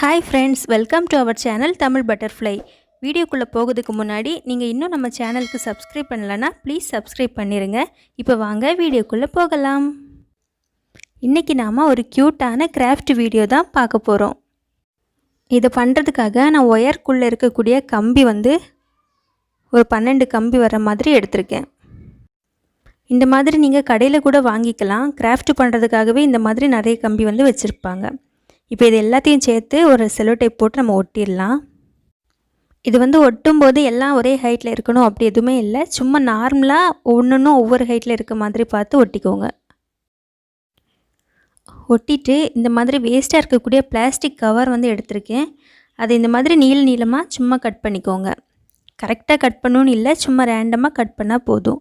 Hi friends, welcome to our channel Tamil butterfly. வீடியோக்குள்ளே போகிறதுக்கு முன்னாடி நீங்கள் இன்னும் நம்ம சேனலுக்கு சப்ஸ்கிரைப் பண்ணலைன்னா ப்ளீஸ் சப்ஸ்கிரைப் பண்ணிடுங்க. இப்போ வாங்க வீடியோக்குள்ளே போகலாம். இன்றைக்கி நாம் ஒரு க்யூட்டான கிராஃப்ட் வீடியோ தான் பார்க்க போகிறோம். இதை பண்ணுறதுக்காக நான் ஒயர்க்குள்ளே இருக்கக்கூடிய கம்பி ஒரு 12 கம்பி வர மாதிரி எடுத்திருக்கேன். இந்த மாதிரி நீங்கள் கடையில் கூட வாங்கிக்கலாம். கிராஃப்ட் பண்ணுறதுக்காகவே இந்த மாதிரி நிறைய கம்பி வச்சுருப்பாங்க. இப்போ இது எல்லாத்தையும் சேர்த்து ஒரு செல்லோ டேப் போட்டு நம்ம ஒட்டிடலாம். இது ஒட்டும்போது எல்லாம் ஒரே ஹைட்டில் இருக்கணும் அப்படி எதுவுமே இல்லை. சும்மா நார்மலாக ஒன்றுன்னும் ஒவ்வொரு ஹைட்டில் இருக்க மாதிரி பார்த்து ஒட்டிக்கோங்க. ஒட்டிட்டு இந்த மாதிரி வேஸ்ட்டாக இருக்கக்கூடிய பிளாஸ்டிக் கவர் எடுத்திருக்கேன். அது இந்த மாதிரி நீளமாக சும்மா கட் பண்ணிக்கோங்க. கரெக்டாக கட் பண்ணணும்னு இல்லை, சும்மா ரேண்டமாக கட் பண்ணால் போதும்.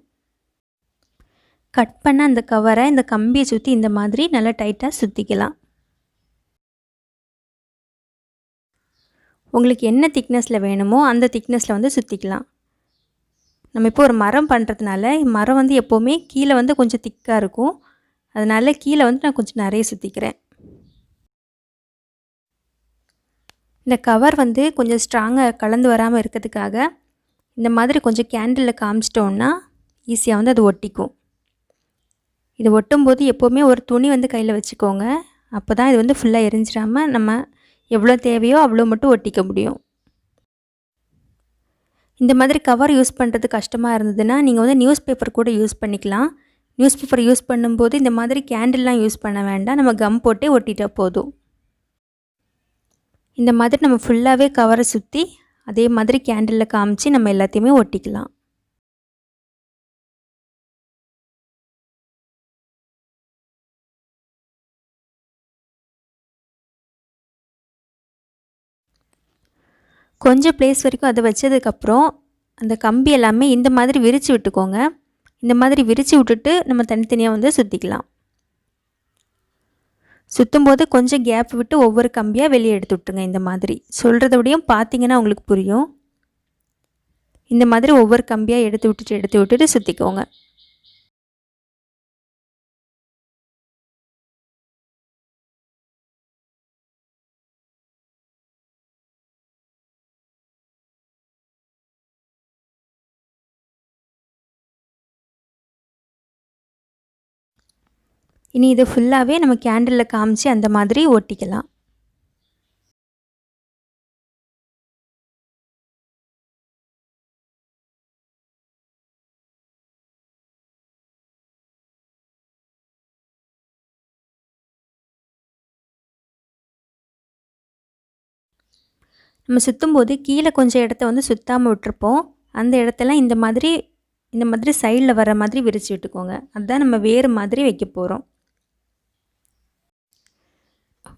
கட் பண்ண அந்த கவரை இந்த கம்பியை சுற்றி இந்த மாதிரி நல்லா டைட்டாக சுற்றிக்கலாம். உங்களுக்கு என்ன திக்னஸில் வேணுமோ அந்த திக்னஸில் சுற்றிக்கலாம். நம்ம இப்போ ஒரு மரம் பண்ணுறதுனால மரம் எப்போவுமே கீழே கொஞ்சம் திக்காக இருக்கும். அதனால் கீழே நான் கொஞ்சம் நிறைய சுற்றிக்கிறேன். இந்த கவர் கொஞ்சம் ஸ்ட்ராங்காக கலந்து வராமல் இருக்கிறதுக்காக இந்த மாதிரி கொஞ்சம் கேண்டிலில் காமிச்சிட்டோன்னா ஈஸியாக அது ஒட்டிக்கும். இது ஒட்டும்போது எப்போவுமே ஒரு துணி கையில் வச்சுக்கோங்க. அப்போ தான் இது ஃபுல்லாக எரிஞ்சிடாமல் நம்ம எவ்வளோ தேவையோ அவ்வளோ மட்டும் ஒட்டிக்க முடியும். இந்த மாதிரி கவர் யூஸ் பண்ணுறது கஷ்டமாக இருந்ததுன்னா நீங்கள் நியூஸ் பேப்பர் கூட யூஸ் பண்ணிக்கலாம். நியூஸ் பேப்பர் யூஸ் பண்ணும்போது இந்த மாதிரி கேண்டில்லாம் யூஸ் பண்ண வேண்டாம், நம்ம கம் போட்டே ஒட்டிட்டா போதும். இந்த மாதிரி நம்ம ஃபுல்லாகவே கவரை சுற்றி அதே மாதிரி கேண்டிலில் காமிச்சு நம்ம எல்லாத்தையுமே ஒட்டிக்கலாம். கொஞ்சம் பிளேஸ் வரைக்கும் அதை வச்சதுக்கப்புறம் அந்த கம்பி எல்லாமே இந்த மாதிரி விரித்து விட்டுக்கோங்க. இந்த மாதிரி விரித்து விட்டுட்டு நம்ம தனித்தனியாக சுற்றிக்கலாம். சுற்றும்போது கொஞ்சம் கேப் விட்டு ஒவ்வொரு கம்பியாக வெளியே எடுத்து விட்டுருங்க. இந்த மாதிரி சொல்கிறத விடையும் பார்த்தீங்கன்னா உங்களுக்கு புரியும். இந்த மாதிரி ஒவ்வொரு கம்பியாக எடுத்து விட்டுட்டு சுற்றிக்கோங்க. இனி இது ஃபுல்லாகவே நம்ம கேண்டிலில் காமிச்சு அந்த மாதிரி ஒட்டிக்கலாம். நம்ம சுற்றும்போது கீழே கொஞ்சம் இடத்த சுற்றாமல் விட்டுருப்போம். அந்த இடத்தெல்லாம் இந்த மாதிரி சைடில் வர மாதிரி விரித்து விட்டுக்கோங்க. அதுதான் நம்ம வேறு மாதிரி வைக்க போகிறோம்.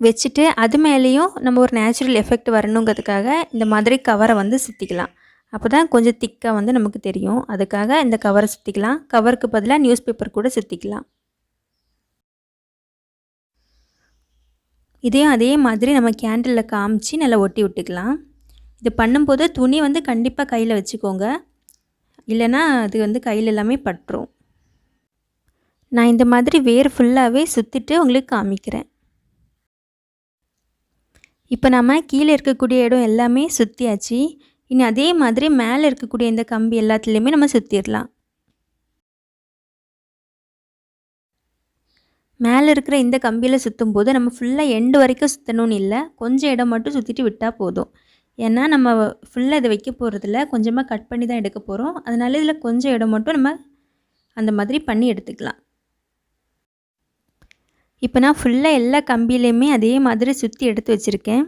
வச்சுட்டு அது மேலேயும் நம்ம ஒரு நேச்சுரல் எஃபெக்ட் வரணுங்கிறதுக்காக இந்த மாதிரி கவரை சுற்றிக்கலாம். அப்போ தான் கொஞ்சம் திக்காக நமக்கு தெரியும். அதுக்காக இந்த கவரை சுற்றிக்கலாம். கவருக்கு பதிலாக நியூஸ் பேப்பர் கூட சுற்றிக்கலாம். இதையும் அதே மாதிரி நம்ம கேண்டிலில் காமிச்சு நல்லா ஒட்டி விட்டுக்கலாம். இது பண்ணும்போது துணி கண்டிப்பாக கையில் வச்சுக்கோங்க, இல்லைன்னா அது கையில் எல்லாமே பட்டுரும். நான் இந்த மாதிரி வேர் ஃபுல்லாகவே சுற்றிட்டு உங்களுக்கு காமிக்கிறேன். இப்போ நம்ம கீழே இருக்கக்கூடிய இடம் எல்லாமே சுற்றியாச்சு. இனி அதே மாதிரி மேலே இருக்கக்கூடிய இந்த கம்பி எல்லாத்துலேயுமே நம்ம சுற்றிடலாம். மேலே இருக்கிற இந்த கம்பியில் சுற்றும் போது நம்ம ஃபுல்லாக எண்டு வரைக்கும் சுற்றணும்னு இல்லை, கொஞ்சம் இடம் மட்டும் சுற்றிட்டு விட்டால் போதும். ஏன்னா நம்ம ஃபுல்லாக இதை வைக்க போகிறதில்ல, கொஞ்சமாக கட் பண்ணி தான் எடுக்க போகிறோம். அதனால இதில் கொஞ்சம் இடம் மட்டும் நம்ம அந்த மாதிரி பண்ணி எடுத்துக்கலாம். இப்போ நான் ஃபுல்லாக எல்லா கம்பியிலையுமே அதே மாதிரி சுற்றி எடுத்து வச்சுருக்கேன்.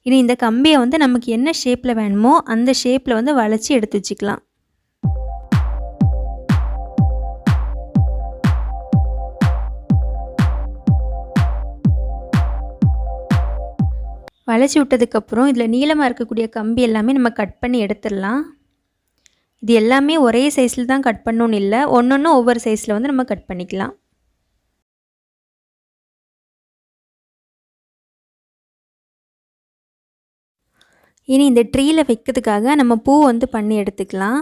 இனி இந்த கம்பியை நமக்கு என்ன ஷேப்பில் வேணுமோ அந்த ஷேப்பில் வளைச்சி எடுத்து வச்சுக்கலாம். வளைச்சி விட்டதுக்கப்புறம் இதில் நீளமாக இருக்கக்கூடிய கம்பி எல்லாமே நம்ம கட் பண்ணி எடுத்துடலாம். இது எல்லாமே ஒரே சைஸில் தான் கட் பண்ணணும்னு இல்லை, ஒன்று ஒவ்வொரு சைஸில் நம்ம கட் பண்ணிக்கலாம். இனி இந்த ட்ரீயில் வைக்கிறதுக்காக நம்ம பூ பண்ணி எடுத்துக்கலாம்.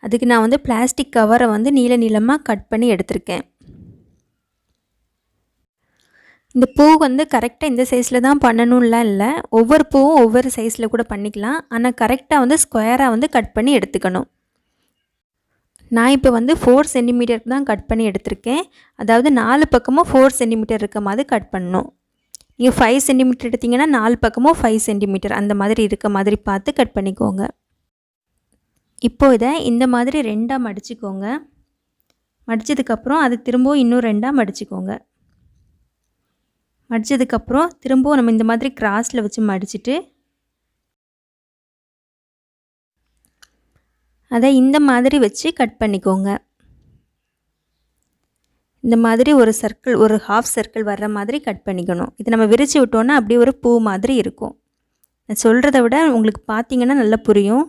அதுக்கு நான் பிளாஸ்டிக் கவரை நீளமாக கட் பண்ணி எடுத்திருக்கேன். இந்த பூ வந்து கரெக்டாக இந்த சைஸில் தான் பண்ணணும்லாம் இல்லை, ஒவ்வொரு பூவும் ஒவ்வொரு சைஸில் கூட பண்ணிக்கலாம். ஆனால் கரெக்டாக வந்து ஸ்கொயராக வந்து கட் பண்ணி எடுத்துக்கணும். நான் இப்போ வந்து 4 சென்டிமீட்டருக்கு தான் கட் பண்ணி எடுத்திருக்கேன். அதாவது 4 பக்கமும் 4 சென்டிமீட்டர் இருக்க மாதிரி கட் பண்ணணும். நீங்கள் 5 சென்டிமீட்டர் எடுத்திங்கன்னா 4 பக்கமும் 5 சென்டிமீட்டர் அந்த மாதிரி இருக்க மாதிரி பார்த்து கட் பண்ணிக்கோங்க. இப்போ இதை இந்த மாதிரி 2ஆக மடிச்சுக்கோங்க. மடித்ததுக்கப்புறம் அது திரும்பவும் இன்னும் 2ஆக மடிச்சுக்கோங்க. மடித்ததுக்கப்புறம் திரும்பவும் நம்ம இந்த மாதிரி கிராஸில் வச்சு மடிச்சுட்டு அதை இந்த மாதிரி வச்சு கட் பண்ணிக்கோங்க. இந்த மாதிரி ஒரு சர்க்கிள், ஒரு ஹாஃப் சர்க்கிள் வர்ற மாதிரி கட் பண்ணிக்கணும். இது நம்ம விரித்து விட்டோன்னா அப்படியே ஒரு பூ மாதிரி இருக்கும். நான் சொல்கிறத விட உங்களுக்கு பார்த்தீங்கன்னா நல்லா புரியும்.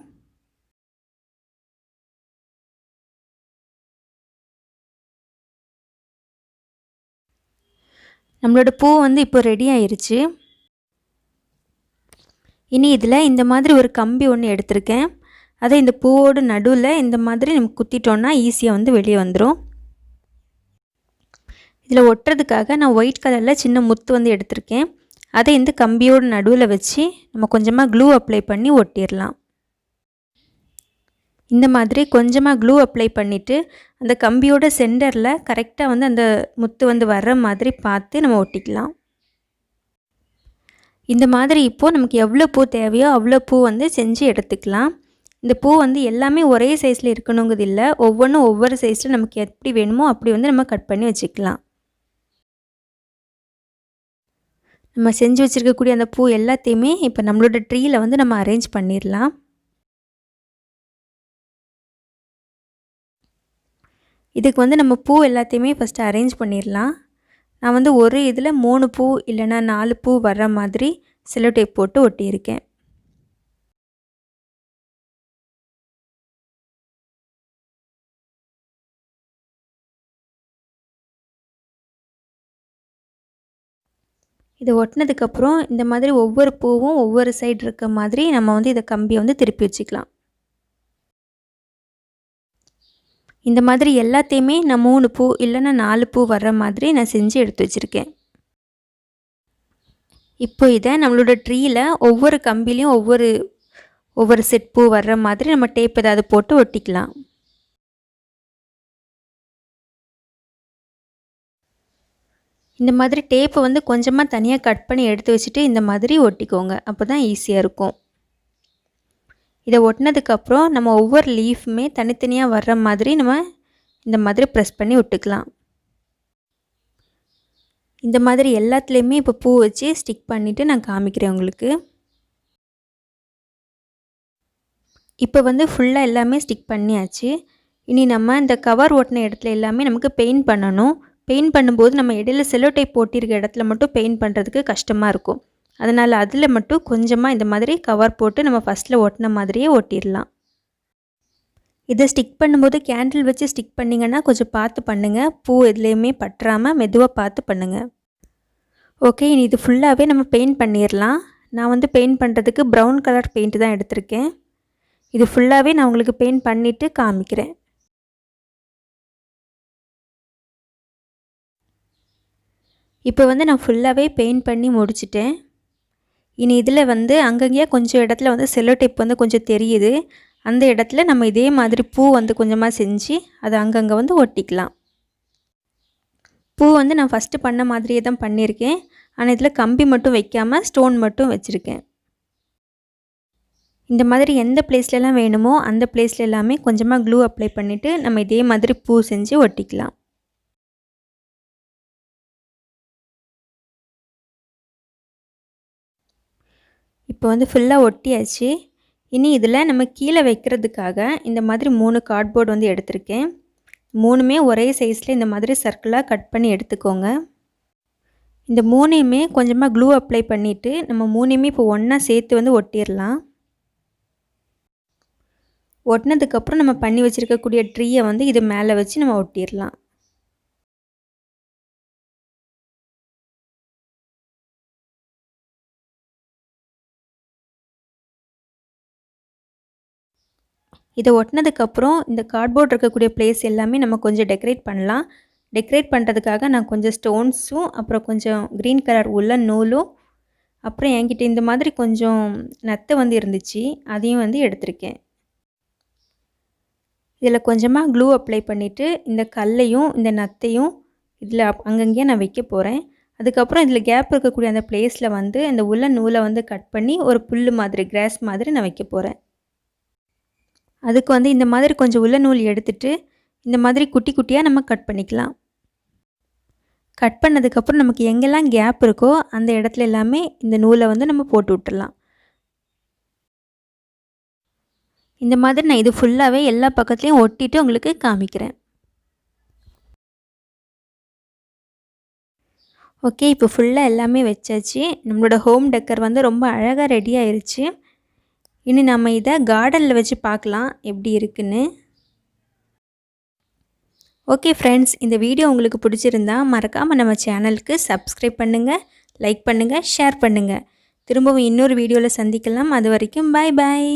நம்மளோட பூ வந்து இப்போ ரெடி ஆயிருச்சு. இனி இதில் இந்த மாதிரி ஒரு கம்பி ஒன்று எடுத்திருக்கேன். அதை இந்த பூவோட நடுவில் இந்த மாதிரி நம்ம குத்திட்டோன்னா ஈஸியாக வந்து வெளியே வந்துடும். இதில் ஒட்டுறதுக்காக நான் ஒயிட் கலரில் சின்ன முத்து வந்து எடுத்திருக்கேன். அதை இந்த கம்பியோட நடுவில் வச்சு நம்ம கொஞ்சமாக க்ளூ அப்ளை பண்ணி ஒட்டிடலாம். இந்த மாதிரி கொஞ்சமாக க்ளூ அப்ளை பண்ணிவிட்டு அந்த கம்பியோட சென்டரில் கரெக்டாக வந்து அந்த முத்து வந்து வர்ற மாதிரி பார்த்து நம்ம ஒட்டிக்கலாம். இந்த மாதிரி இப்போது நமக்கு எவ்வளோ பூ தேவையோ அவ்வளோ பூ வந்து செஞ்சு எடுத்துக்கலாம். இந்த பூ வந்து எல்லாமே ஒரே சைஸில் இருக்கணுங்கிறது இல்லை, ஒவ்வொன்றும் ஒவ்வொரு சைஸில் நமக்கு எப்படி வேணுமோ அப்படி வந்து நம்ம கட் பண்ணி வச்சுக்கலாம். நம்ம செஞ்சு வச்சுருக்கக்கூடிய அந்த பூ எல்லாத்தையுமே இப்போ நம்மளோட ட்ரீயில் வந்து நம்ம அரேஞ்ச் பண்ணிடலாம். இதுக்கு வந்து நம்ம பூ எல்லாத்தையுமே ஃபஸ்ட்டு அரேஞ்ச் பண்ணிடலாம். நான் வந்து ஒரு இதில் 3 பூ இல்லைன்னா 4 பூ வர்ற மாதிரி செல்லோ டேப் போட்டு ஒட்டியிருக்கேன். இதை ஒட்டினதுக்கப்புறம் இந்த மாதிரி ஒவ்வொரு பூவும் ஒவ்வொரு சைடு இருக்க மாதிரி நம்ம வந்து இதை கம்பியை வந்து திருப்பி வச்சுக்கலாம். இந்த மாதிரி எல்லாத்தையுமே நான் 3 பூ இல்லைன்னா 4 பூ வர்ற மாதிரி நான் செஞ்சு எடுத்து வச்சுருக்கேன். இப்போ இதை நம்மளோட ட்ரீயில் ஒவ்வொரு கம்பிலையும் ஒவ்வொரு செட் பூ வர்ற மாதிரி நம்ம டேப் ஏதாவது போட்டு ஒட்டிக்கலாம். இந்த மாதிரி டேப்பை வந்து கொஞ்சமாக தனியாக கட் பண்ணி எடுத்து வச்சுட்டு இந்த மாதிரி ஒட்டிக்கோங்க. அப்போ தான் ஈஸியாக இருக்கும். இதை ஒட்டினதுக்கப்புறம் நம்ம ஒவ்வொரு லீஃபுமே தனித்தனியாக வர்ற மாதிரி நம்ம இந்த மாதிரி ப்ரெஸ் பண்ணி விட்டுக்கலாம். இந்த மாதிரி எல்லாத்துலேயுமே இப்போ பூ வச்சு ஸ்டிக் பண்ணிவிட்டு நான் காமிக்கிறேன் உங்களுக்கு. இப்போ வந்து ஃபுல்லாக எல்லாமே ஸ்டிக் பண்ணியாச்சு. இனி நம்ம இந்த கவர் ஒட்டின இடத்துல எல்லாமே நமக்கு பெயிண்ட் பண்ணணும். பெயிண்ட் பண்ணும்போது நம்ம இடையில செல்லோ டேப் போட்டிருக்க இடத்துல மட்டும் பெயிண்ட் பண்ணுறதுக்கு கஷ்டமாக இருக்கும். அதனால் அதில் மட்டும் கொஞ்சமாக இந்த மாதிரி கவர் போட்டு நம்ம ஃபஸ்ட்டில் ஒட்டின மாதிரியே ஒட்டிடலாம். இதை ஸ்டிக் பண்ணும்போது கேண்டில் வச்சு ஸ்டிக் பண்ணிங்கன்னா கொஞ்சம் பார்த்து பண்ணுங்கள். பூ எதுலேயுமே பற்றாமல் மெதுவாக பார்த்து பண்ணுங்கள். ஓகே, இனி இது ஃபுல்லாகவே நம்ம பெயிண்ட் பண்ணிடலாம். நான் வந்து பெயிண்ட் பண்ணுறதுக்கு ப்ரௌன் கலர் பெயிண்ட் தான் எடுத்திருக்கேன். இது ஃபுல்லாகவே நான் உங்களுக்கு பெயிண்ட் பண்ணிவிட்டு காமிக்கிறேன். இப்போ வந்து நான் ஃபுல்லாகவே பெயிண்ட் பண்ணி முடிச்சிட்டேன். இனி இதில் வந்து அங்கங்கேயே கொஞ்சம் இடத்துல வந்து செல்லோ டேப் வந்து கொஞ்சம் தெரியுது. அந்த இடத்துல நம்ம இதே மாதிரி பூ வந்து கொஞ்சமாக செஞ்சு அதை அங்கங்கே வந்து ஒட்டிக்கலாம். பூ வந்து நான் ஃபஸ்ட்டு பண்ண மாதிரியே தான் பண்ணியிருக்கேன். ஆனால் இதில் கம்பி மட்டும் வைக்காமல் ஸ்டோன் மட்டும் வச்சுருக்கேன். இந்த மாதிரி எந்த பிளேஸ்லலாம் வேணுமோ அந்த பிளேஸ்ல எல்லாமே கொஞ்சமாக க்ளூ அப்ளை பண்ணிவிட்டு நம்ம இதே மாதிரி பூ செஞ்சு ஒட்டிக்கலாம். இப்போ வந்து ஃபுல்லாக ஒட்டியாச்சு. இனி இதில் நம்ம கீழே வைக்கிறதுக்காக இந்த மாதிரி 3 கார்ட்போர்டு வந்து எடுத்திருக்கேன். 3மே ஒரே சைஸில் இந்த மாதிரி சர்க்கிளாக கட் பண்ணி எடுத்துக்கோங்க. இந்த 3யுமே கொஞ்சமாக க்ளூ அப்ளை பண்ணிவிட்டு நம்ம 3யுமே இப்போ ஒன்றா சேர்த்து வந்து ஒட்டிடலாம். ஒட்டினதுக்கப்புறம் நம்ம பண்ணி வச்சுருக்கக்கூடிய ட்ரீயை வந்து இது மேலே வச்சு நம்ம ஒட்டிடலாம். இதை ஒட்டினதுக்கப்புறம் இந்த கார்ட்போர்ட் இருக்கக்கூடிய பிளேஸ் எல்லாமே நம்ம கொஞ்சம் டெக்கரேட் பண்ணலாம். டெக்கரேட் பண்ணுறதுக்காக நான் கொஞ்சம் ஸ்டோன்ஸும் அப்புறம் கொஞ்சம் க்ரீன் கலர் உல்லன் நூலும் அப்புறம் என்கிட்ட இந்த மாதிரி கொஞ்சம் நத்தை வந்து இருந்துச்சு, அதையும் வந்து எடுத்திருக்கேன். இதில் கொஞ்சமாக க்ளூ அப்ளை பண்ணிவிட்டு இந்த கல்லையும் இந்த நத்தையும் இதில் அங்கங்கேயே நான் வைக்க போகிறேன். அதுக்கப்புறம் இதில் கேப் இருக்கக்கூடிய அந்த பிளேஸில் வந்து இந்த உல்லன் நூலை வந்து கட் பண்ணி ஒரு புல் மாதிரி கிராஸ் மாதிரி நான் வைக்க போகிறேன். அதுக்கு வந்து இந்த மாதிரி கொஞ்சம் உல்லன் நூல் எடுத்துகிட்டு இந்த மாதிரி குட்டி குட்டியாக நம்ம கட் பண்ணிக்கலாம். கட் பண்ணதுக்கப்புறம் நமக்கு எங்கெல்லாம் கேப் இருக்கோ அந்த இடத்துல எல்லாமே இந்த நூலை வந்து நம்ம போட்டு விட்டுடலாம். இந்த மாதிரி நான் இது ஃபுல்லாகவே எல்லா பக்கத்துலேயும் ஒட்டிட்டு உங்களுக்கு காமிக்கிறேன். ஓகே, இப்போ ஃபுல்லாக எல்லாமே வச்சாச்சு. நம்மளோட ஹோம் டெக்கர் வந்து ரொம்ப அழகாக ரெடி ஆயிருச்சு. இனி நம்ம இதை கார்டனில் வச்சு பார்க்கலாம் எப்படி இருக்குன்னு. ஓகே ஃப்ரெண்ட்ஸ், இந்த வீடியோ உங்களுக்கு பிடிச்சிருந்தா மறக்காமல் நம்ம சேனலுக்கு சப்ஸ்கிரைப் பண்ணுங்கள், லைக் பண்ணுங்கள், ஷேர் பண்ணுங்கள். திரும்பவும் இன்னொரு வீடியோவில் சந்திக்கலாம். அது வரைக்கும் பாய் பாய்.